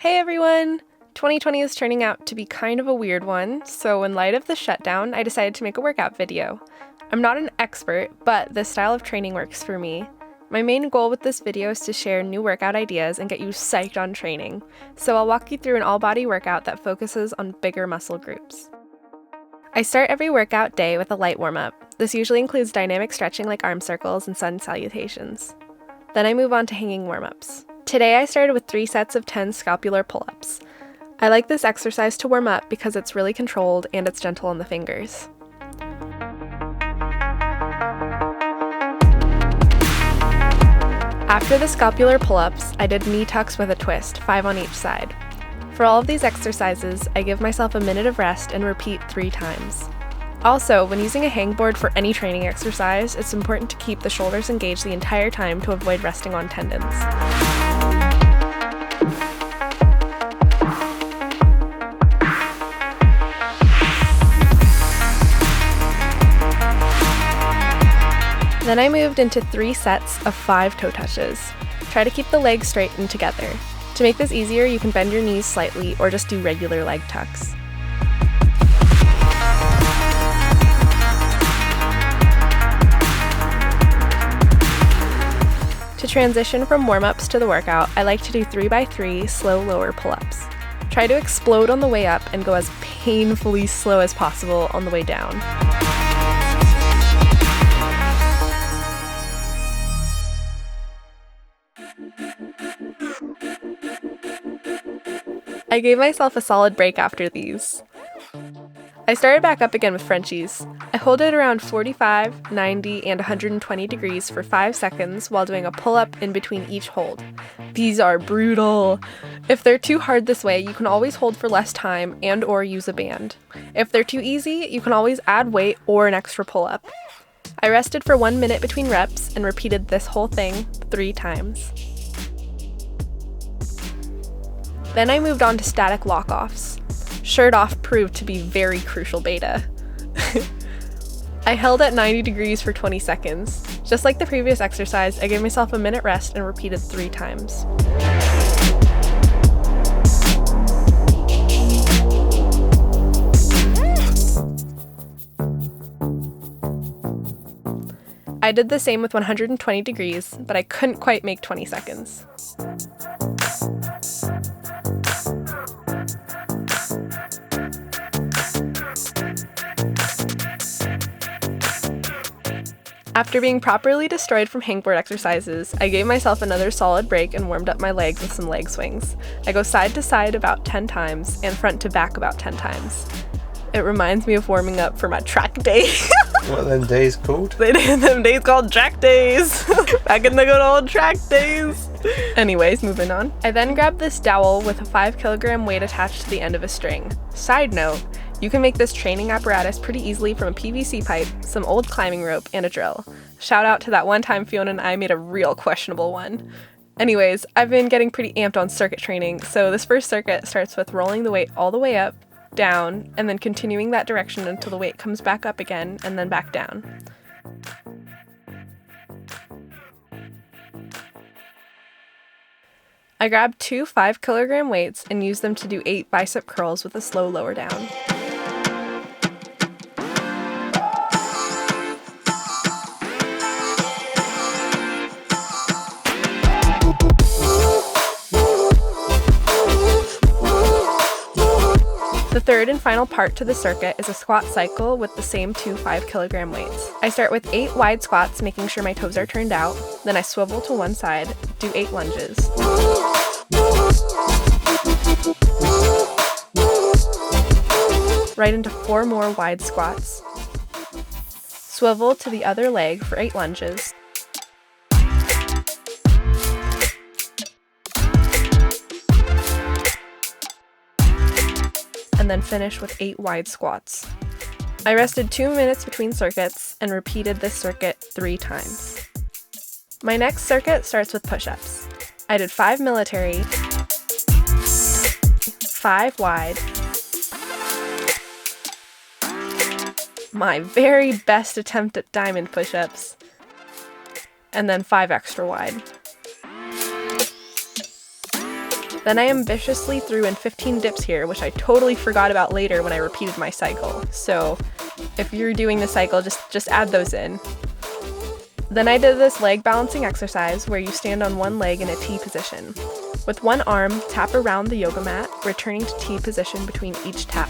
Hey everyone! 2020 is turning out to be kind of a weird one, so in light of the shutdown, I decided to make a workout video. I'm not an expert, but this style of training works for me. My main goal with this video is to share new workout ideas and get you psyched on training, so I'll walk you through an all-body workout that focuses on bigger muscle groups. I start every workout day with a light warm-up. This usually includes dynamic stretching like arm circles and sun salutations. Then I move on to hanging warm-ups. Today I started with 3 sets of 10 scalpular pull-ups. I like this exercise to warm up because it's really controlled and it's gentle on the fingers. After the scalpular pull-ups, I did knee tucks with a twist, 5 on each side. For all of these exercises, I give myself a minute of rest and repeat 3 times. Also, when using a hangboard for any training exercise, it's important to keep the shoulders engaged the entire time to avoid resting on tendons. Then I moved into 3 sets of 5 toe touches. Try to keep the legs straight and together. To make this easier, you can bend your knees slightly or just do regular leg tucks. To transition from warm-ups to the workout, I like to do 3x3 slow lower pull-ups. Try to explode on the way up and go as painfully slow as possible on the way down. I gave myself a solid break after these. I started back up again with frenchies. I hold it around 45, 90, and 120 degrees for 5 seconds while doing a pull-up in between each hold. These are brutal. If they're too hard this way, you can always hold for less time and/or use a band. If they're too easy, you can always add weight or an extra pull-up. I rested for 1 minute between reps and repeated this whole thing 3 times. Then I moved on to static walk-offs. Shirt off proved to be very crucial beta. I held at 90 degrees for 20 seconds. Just like the previous exercise, I gave myself a minute rest and repeated 3 times. I did the same with 120 degrees, but I couldn't quite make 20 seconds. After being properly destroyed from hangboard exercises, I gave myself another solid break and warmed up my legs with some leg swings. I go side to side about 10 times and front to back about 10 times. It reminds me of warming up for my track day. What are them days called? Them days called track days. Back in the good old track days. Anyways, moving on. I then grabbed this dowel with a 5 kilogram weight attached to the end of a string. Side note, you can make this training apparatus pretty easily from a PVC pipe, some old climbing rope, and a drill. Shout out to that one time Fiona and I made a real questionable one. Anyways, I've been getting pretty amped on circuit training, so this first circuit starts with rolling the weight all the way up, down, and then continuing that direction until the weight comes back up again and then back down. I grabbed 2 5 kilogram weights and used them to do 8 bicep curls with a slow lower down. The third and final part to the circuit is a squat cycle with the same 2 5 kilogram weights. I start with 8 wide squats, making sure my toes are turned out. Then I swivel to one side, do 8 lunges. Right into 4 more wide squats. Swivel to the other leg for 8 lunges. And then finish with 8 wide squats. I rested 2 minutes between circuits and repeated this circuit 3 times. My next circuit starts with push-ups. I did 5 military, 5 wide, my very best attempt at diamond push-ups, and then 5 extra wide. Then I ambitiously threw in 15 dips here, which I totally forgot about later when I repeated my cycle. So if you're doing the cycle, just add those in. Then I did this leg balancing exercise where you stand on one leg in a T position. With one arm, tap around the yoga mat, returning to T position between each tap.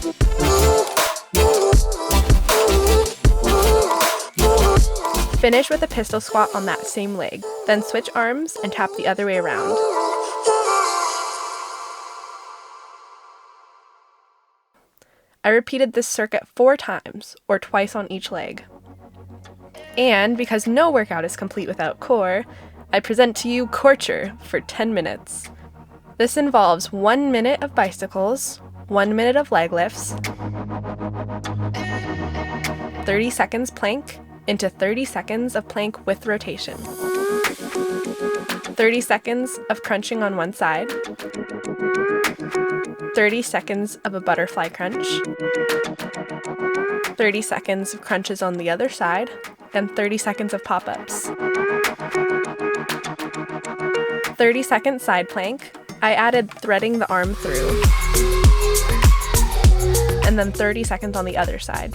Finish with a pistol squat on that same leg, then switch arms and tap the other way around. I repeated this circuit 4 times, or twice on each leg. And because no workout is complete without core, I present to you Torture for 10 minutes. This involves 1 minute of bicycles, 1 minute of leg lifts, 30 seconds plank into 30 seconds of plank with rotation, 30 seconds of crunching on one side, 30 seconds of a butterfly crunch, 30 seconds of crunches on the other side, and 30 seconds of pop-ups. 30-second side plank. I added threading the arm through, and then 30 seconds on the other side.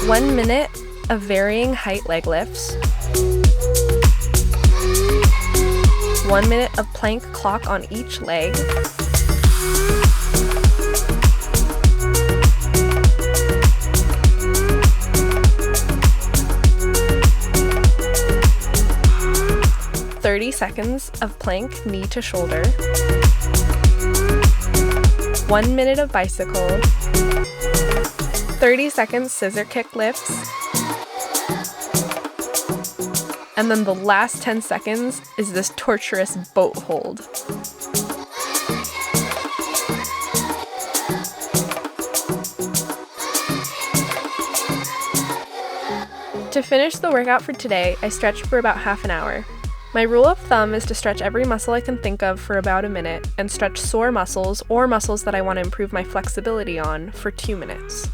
One minute of varying height leg lifts, 1 minute of plank clock on each leg, .30 seconds of plank knee to shoulder, 1 minute of bicycle, 30 seconds scissor kick lifts, and then the last 10 seconds is this torturous boat hold. To finish the workout for today, I stretched for about half an hour. My rule of thumb is to stretch every muscle I can think of for about a minute and stretch sore muscles or muscles that I want to improve my flexibility on for 2 minutes.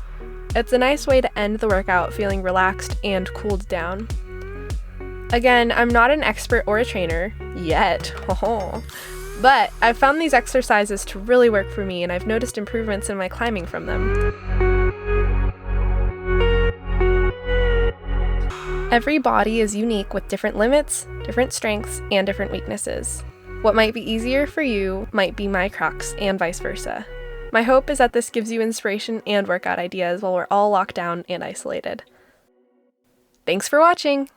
It's a nice way to end the workout feeling relaxed and cooled down. Again, I'm not an expert or a trainer, yet, but I've found these exercises to really work for me and I've noticed improvements in my climbing from them. Every body is unique with different limits, different strengths, and different weaknesses. What might be easier for you might be my crux, and vice versa. My hope is that this gives you inspiration and workout ideas while we're all locked down and isolated. Thanks for watching!